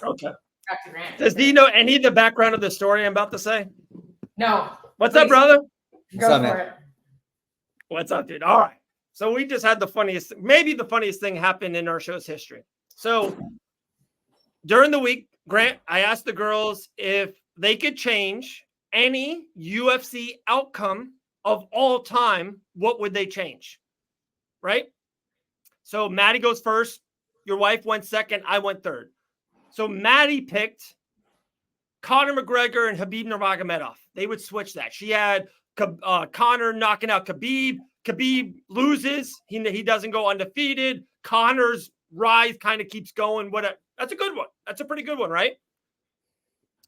Okay. Back to Grant. Does he know any of the background of the story I'm about to say? No. What's up, brother? Go for it. What's up, dude? All right. So we just had maybe the funniest thing happen in our show's history. So during the week, Grant, I asked the girls if they could change any UFC outcome of all time, what would they change? Right? So Maddie goes first. Your wife went second. I went third. So Maddie picked Conor McGregor and Khabib Nurmagomedov. They would switch that. She had Conor knocking out Khabib. Khabib loses. He doesn't go undefeated. Conor's rise kind of keeps going. That's a good one. That's a pretty good one, right?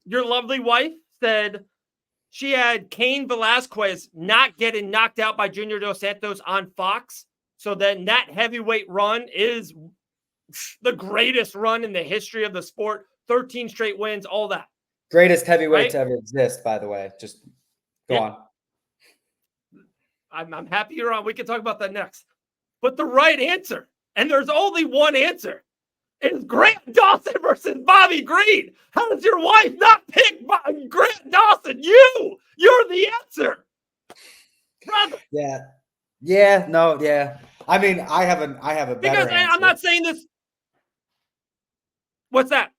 Your lovely wife said she had Cain Velasquez not getting knocked out by Junior Dos Santos on Fox. So then that heavyweight run is the greatest run in the history of the sport. 13 straight wins, all that. Greatest heavyweight to ever exist, by the way. Just go on. I'm happy you're on. We can talk about that next. But the right answer, and there's only one answer, is Grant Dawson versus Bobby Green. How does your wife not pick Grant Dawson? You're the answer, brother. Yeah. I mean, I have a better because answer. I'm not saying this. What's that?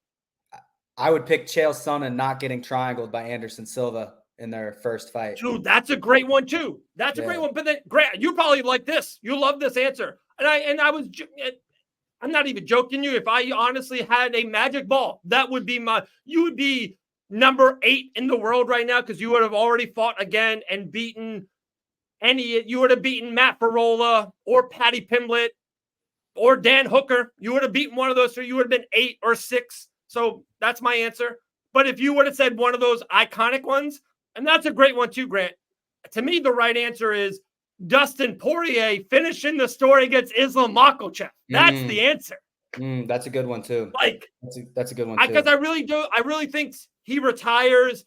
I would pick Chael Sonnen not getting triangled by Anderson Silva in their first fight. Dude, that's a great one too. That's a great one. But then, Grant, you probably like this. You love this answer. I'm not even joking you. If I honestly had a magic ball, you would be number 8 in the world right now because you would have already fought again and beaten you would have beaten Matt Barola or Patty Pimblett or Dan Hooker. You would have beaten one of those three. You would have been 8 or 6. So that's my answer. But if you would have said one of those iconic ones, and that's a great one too, Grant. To me, the right answer is Dustin Poirier finishing the story against Islam Makhachev. That's the answer. That's a good one too. Like that's a good one too. Because I really think he retires.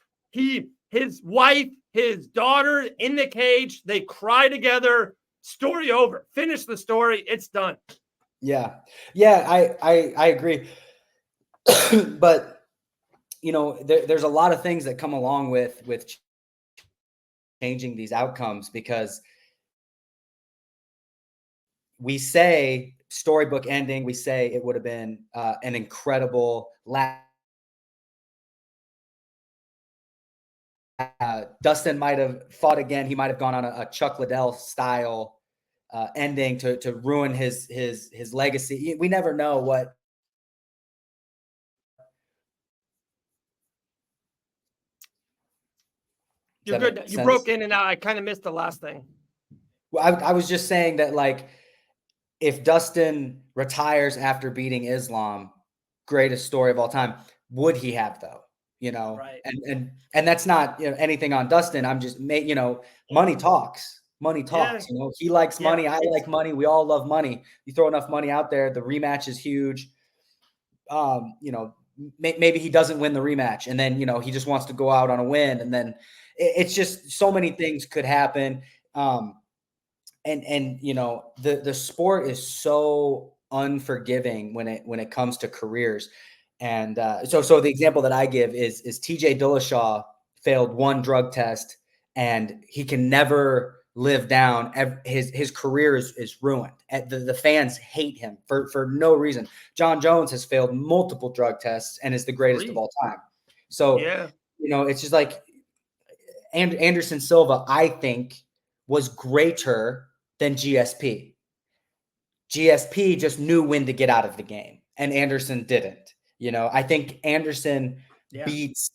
His wife, his daughter in the cage. They cry together. Story over. Finish the story. It's done. Yeah. I agree. But there's a lot of things that come along with changing these outcomes, because we say storybook ending, we say it would have been an incredible Dustin might have fought again. He might have gone on a Chuck Liddell style ending to ruin his legacy. We never know what. You're good. You broke in and out. I kind of missed the last thing. Well, I was just saying that, like, if Dustin retires after beating Islam, greatest story of all time, would he have though? Right. And that's not anything on Dustin. I'm just money talks. Money talks. Yeah. He likes money. I like money. We all love money. You throw enough money out there, the rematch is huge. Maybe he doesn't win the rematch, and then he just wants to go out on a win, and then it's just so many things could happen. And the sport is so unforgiving when it comes to careers. And so the example that I give is TJ Dillashaw failed one drug test, and he can never live down. His career is ruined. The fans hate him for no reason. John Jones has failed multiple drug tests and is the greatest of all time. So it's just like Anderson Silva, I think, was greater than GSP. GSP just knew when to get out of the game, and Anderson didn't. I think Anderson beats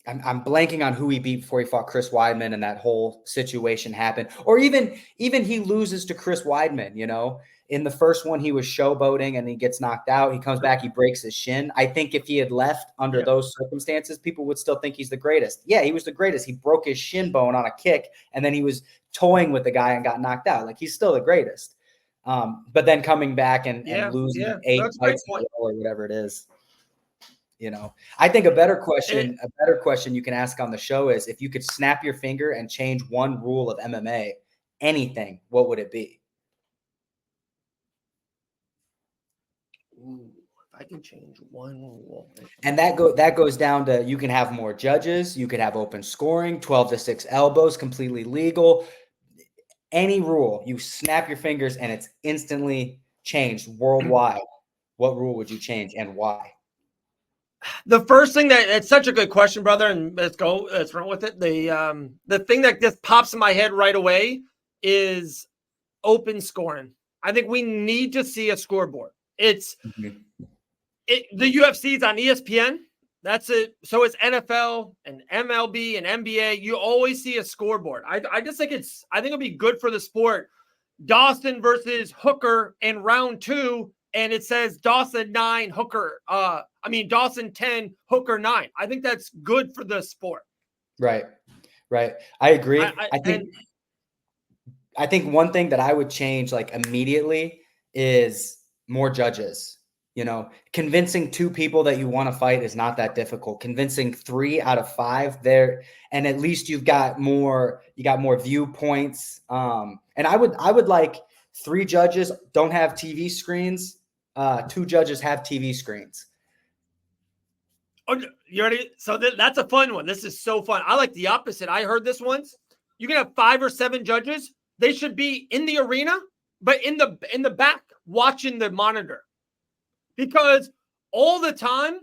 I'm blanking on who he beat before he fought Chris Weidman, and that whole situation happened. Or even he loses to Chris Weidman, in the first one he was showboating and he gets knocked out. He comes back, he breaks his shin. I think if he had left under those circumstances, people would still think he's the greatest. Yeah, he was the greatest. He broke his shin bone on a kick, and then he was toying with the guy and got knocked out. Like, he's still the greatest. But then coming back and losing 8 fights or whatever it is. I think a better question you can ask on the show is, if you could snap your finger and change one rule of MMA, anything, what would it be? Ooh, if I can change one rule. And that goes down to, you can have more judges, you could have open scoring, 12-6 elbows, completely legal. Any rule, you snap your fingers and it's instantly changed worldwide. What rule would you change and why? The first thing it's such a good question, brother, and let's run with it. The thing that just pops in my head right away is open scoring. I think we need to see a scoreboard. The UFC is on ESPN. That's it. So it's NFL and MLB and NBA. You always see a scoreboard. I just think it'll be good for the sport. Dawson versus Hooker in round 2, and it says Dawson 9, Hooker. Dawson 10, Hooker 9. I think that's good for the sport. Right. I agree. I think one thing that I would change like immediately is more judges. You know, convincing 2 people that you want to fight is not that difficult. Convincing 3 out of 5 there, and at least you got more viewpoints. And I would like 3 judges don't have TV screens. 2 judges have TV screens. Oh, you ready? So that's a fun one. This is so fun. I like the opposite. I heard this once. You can have 5 or 7 judges. They should be in the arena, but in the back watching the monitor. Because all the time,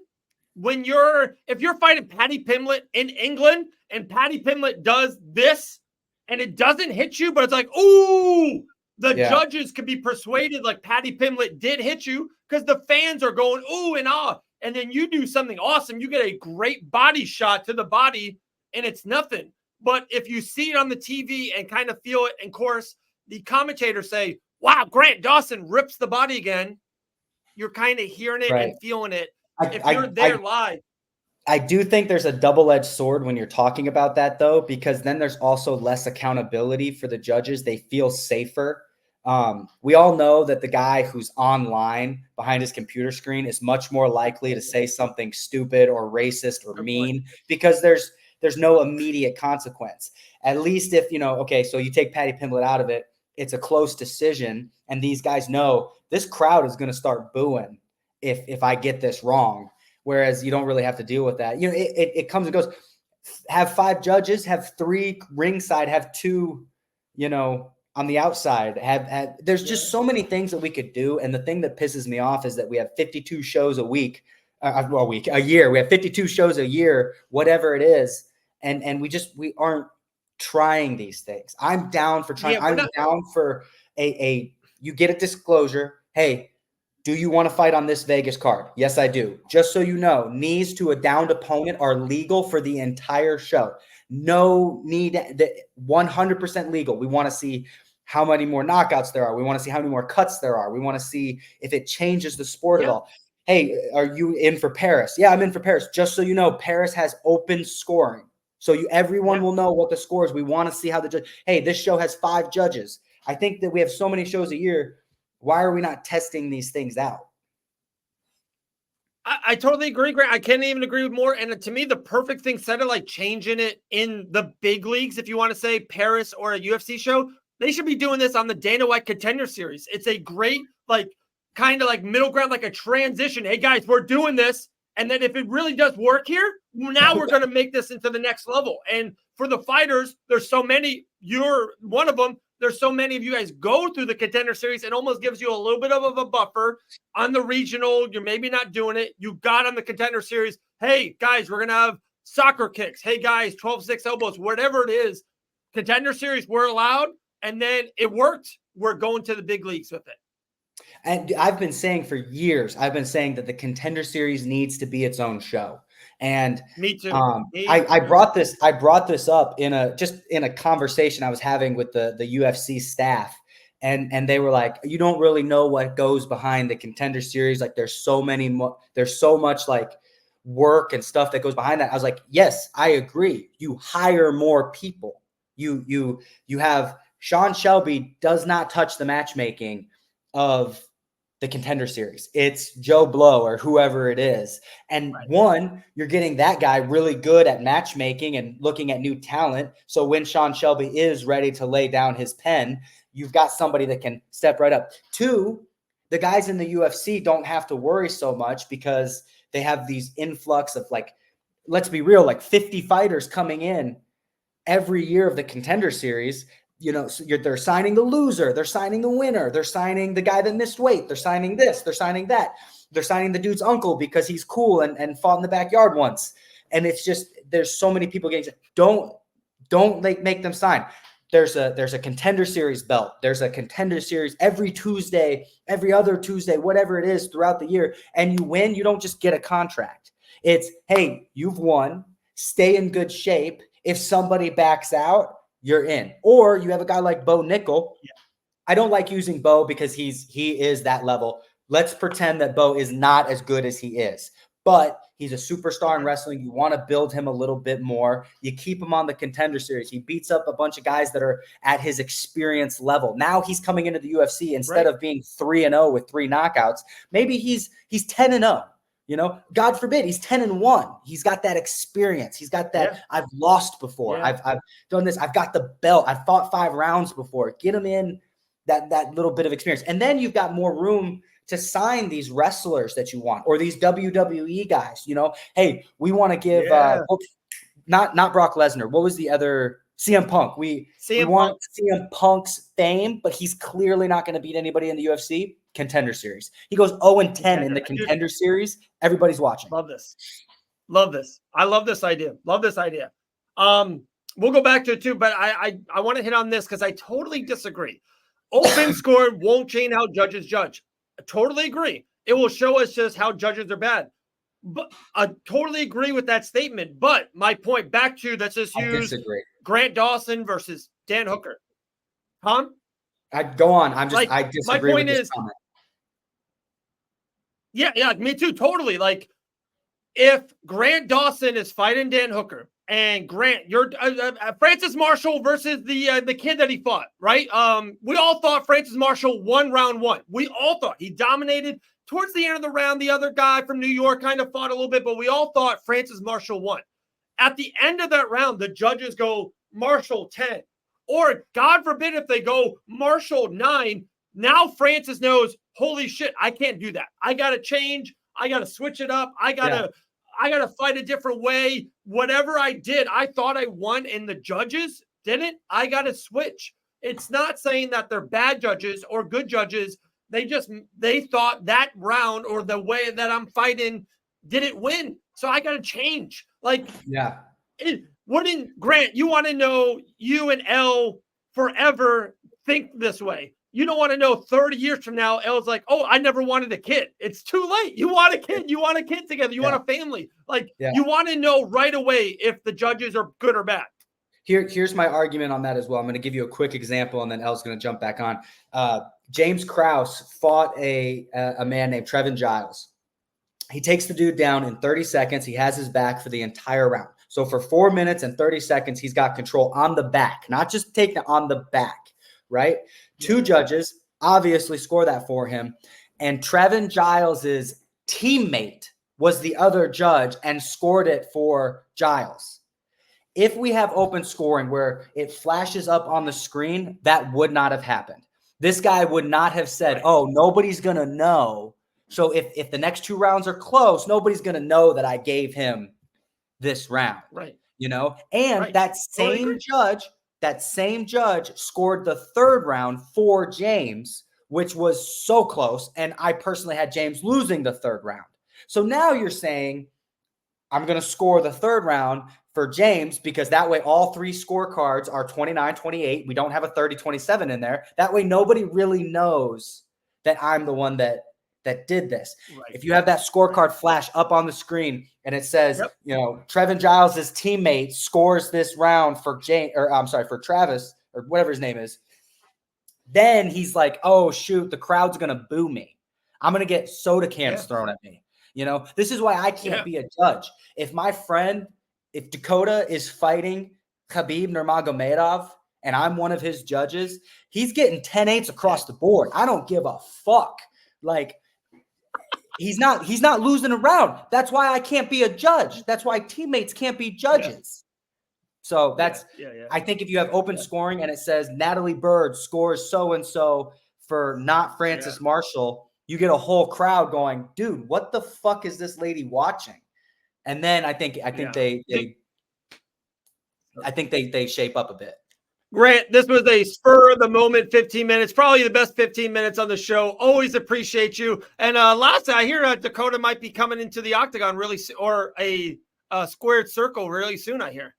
if you're fighting Paddy Pimblett in England and Paddy Pimblett does this and it doesn't hit you, but it's like, ooh, judges could be persuaded like Paddy Pimblett did hit you because the fans are going, ooh and ah. And then you do something awesome. You get a great body shot to the body and it's nothing. But if you see it on the TV and kind of feel it, and of course, the commentators say, wow, Grant Dawson rips the body again. You're kind of hearing it and feeling it. If you're there live. I do think there's a double-edged sword when you're talking about that, though, because then there's also less accountability for the judges. They feel safer. We all know that the guy who's online behind his computer screen is much more likely to say something stupid or racist or mean because there's no immediate consequence. At least if, so you take Paddy Pimblett out of it, it's a close decision, and these guys know this crowd is going to start booing if I get this wrong. Whereas you don't really have to deal with that. It comes and goes. Have 5 judges, have 3 ringside, have 2, on the outside. There's just so many things that we could do. And the thing that pisses me off is that we have 52 shows a year. We have 52 shows a year, whatever it is, and we aren't trying these things. I'm down for trying. I'm down for you get a disclosure. Hey, do you want to fight on this Vegas card? Yes, I do. Just so you know, knees to a downed opponent are legal for the entire show. No need, 100% legal. We want to see how many more knockouts there are. We want to see how many more cuts there are. We want to see if it changes the sport at all. Hey, are you in for Paris? Yeah, I'm in for Paris. Just so you know, Paris has open scoring. So everyone will know what the score is. We want to see how the judge. Hey, this show has 5 judges. I think that we have so many shows a year. Why are we not testing these things out? I totally agree, Grant. I can't even agree with more. And to me, the perfect thing, instead of like changing it in the big leagues, if you want to say Paris or a UFC show, they should be doing this on the Dana White Contender Series. It's a great, kind of like middle ground, like a transition. Hey, guys, we're doing this. And then if it really does work here, now we're going to make this into the next level. And for the fighters, there's so many. You're one of them. There's so many of you guys go through the Contender Series. It almost gives you a little bit of a buffer on the regional. You're maybe not doing it. You got on the Contender Series. Hey, guys, we're going to have soccer kicks. Hey, guys, 12-6 elbows, whatever it is. Contender Series, we're allowed. And then it worked. We're going to the big leagues with it. And I've been saying for years, that the Contender Series needs to be its own show. And me too. I brought this up in a conversation I was having with the UFC staff, and they were like, you don't really know what goes behind the Contender Series. Like there's so much like work and stuff that goes behind that. I was like, yes, I agree. You hire more people. You have Sean Shelby does not touch the matchmaking of the Contender Series. It's Joe Blow or whoever it is. And you're getting that guy really good at matchmaking and looking at new talent. So when Sean Shelby is ready to lay down his pen, you've got somebody that can step right up. 2, the guys in the UFC don't have to worry so much because they have these influx of, like, let's be real, like 50 fighters coming in every year of the Contender Series. So they're signing the loser, they're signing the winner, they're signing the guy that missed weight, they're signing this, they're signing that, they're signing the dude's uncle because he's cool and fought in the backyard once. And it's just, there's so many people getting, don't make them sign. There's a Contender Series belt. There's a Contender Series every Tuesday, every other Tuesday, whatever it is throughout the year. And you win, you don't just get a contract. It's, hey, you've won, stay in good shape. If somebody backs out, you're in. Or you have a guy like Bo Nickel. Yeah. I don't like using Bo because he is that level. Let's pretend that Bo is not as good as he is. But he's a superstar in wrestling. You want to build him a little bit more. You keep him on the Contender Series. He beats up a bunch of guys that are at his experience level. Now he's coming into the UFC instead of being 3-0 with 3 knockouts. Maybe he's 10-0. God forbid he's 10-1. He's got that experience. He's got that. Yeah. I've lost before. Yeah. I've done this. I've got the belt. I've fought 5 rounds before. Get him in that little bit of experience, and then you've got more room to sign these wrestlers that you want, or these WWE guys. Hey, we want to give not Brock Lesnar. What was the other? CM Punk. We want CM Punk's fame, but he's clearly not going to beat anybody in the UFC. Contender Series. He goes 0-10 in the Contender Series. Everybody's watching. Love this. I love this idea. We'll go back to it too, but I want to hit on this because I totally disagree. Open score won't change how judges judge. I totally agree. It will show us just how judges are bad. But I totally agree with that statement. But my point back to, let's just use Grant Dawson versus Dan Hooker. I go on. I disagree. My point with is, yeah, me too. Totally. Like, if Grant Dawson is fighting Dan Hooker, and Grant, you're Francis Marshall versus the kid that he fought, right? We all thought Francis Marshall won round 1. We all thought he dominated. Towards the end of the round, the other guy from New York kind of fought a little bit, but we all thought Francis Marshall won. At the end of that round, the judges go Marshall 10. Or, God forbid, if they go Marshall 9, now Francis knows, holy shit, I can't do that. I got to change. I got to switch it up. I got to fight a different way. Whatever I did, I thought I won, and the judges didn't. I got to switch. It's not saying that they're bad judges or good judges. They thought that round or the way that I'm fighting didn't win. So I got to change. Like, yeah. Grant, you want to know you and L forever think this way. You don't want to know 30 years from now, L's like, oh, I never wanted a kid. It's too late. You want a kid. You want a kid together. You want a family. Like, you want to know right away if the judges are good or bad. Here's my argument on that as well. I'm going to give you a quick example, and then L's going to jump back on. James Krause fought a man named Trevin Giles. He takes the dude down in 30 seconds. He has his back for the entire round. So for 4 minutes and 30 seconds, he's got control on the back, not just taking it on the back, right? 2 judges obviously score that for him. And Trevin Giles' teammate was the other judge and scored it for Giles. If we have open scoring where it flashes up on the screen, that would not have happened. This guy would not have said, oh, nobody's going to know. So if the next 2 rounds are close, nobody's going to know that I gave him this round. Right. And that same judge scored the 3rd round for James, which was so close. And I personally had James losing the 3rd round. So now you're saying I'm going to score the 3rd round for James because that way all 3 scorecards are 29-28. We don't have a 30-27 in there. That way nobody really knows that I'm the one that did this. Right. If you have that scorecard flash up on the screen and it says, Trevin Giles' teammate scores this round for for Travis or whatever his name is, then he's like, oh shoot, the crowd's going to boo me. I'm going to get soda cans thrown at me. This is why I can't be a judge. If Dakota is fighting Khabib Nurmagomedov and I'm one of his judges, he's getting 10-8s across the board. I don't give a fuck. Like, he's not losing a round. That's why I can't be a judge. That's why teammates can't be judges. So that's I think if you have open scoring and it says Natalie Bird scores so-and-so for not Francis Marshall, you get a whole crowd going, dude, what the fuck is this lady watching? And then I think they shape up a bit. Grant, this was a spur of the moment 15 minutes, probably the best 15 minutes on the show. Always appreciate you. And lastly, I hear Dakota might be coming into the octagon really soon, or a squared circle really soon, I hear.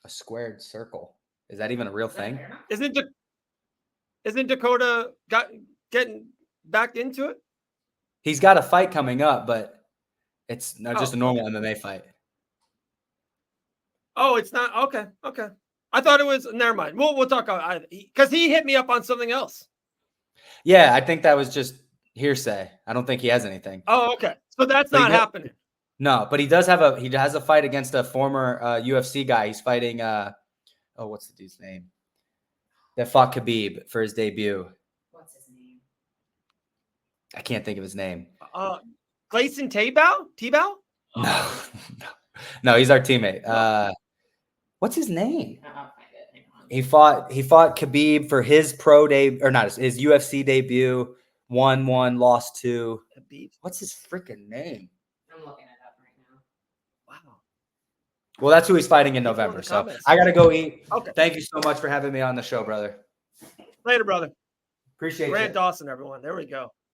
A squared circle. Is that even a real thing? Isn't Dakota getting back into it? He's got a fight coming up, but it's just a normal MMA fight. Oh, it's not? Okay. I thought it was. Never mind. We'll talk about it because he hit me up on something else. Yeah, I think that was just hearsay. I don't think he has anything. Oh, okay. So that's not happening. No, but he has a fight against a former UFC guy. He's fighting what's the dude's name? That fought Khabib for his debut. What's his name? I can't think of his name. Gleison Tebow? No, he's our teammate. What's his name? I'll find it. Hang on. He fought Khabib for his pro day, or not his UFC debut. Won 1, lost 2. Khabib. What's his freaking name? I'm looking it up right now. Wow. Well, that's who he's fighting in November. So I gotta go eat. Okay. Thank you so much for having me on the show, brother. Later, brother. Appreciate it. Grant Dawson, everyone. There we go.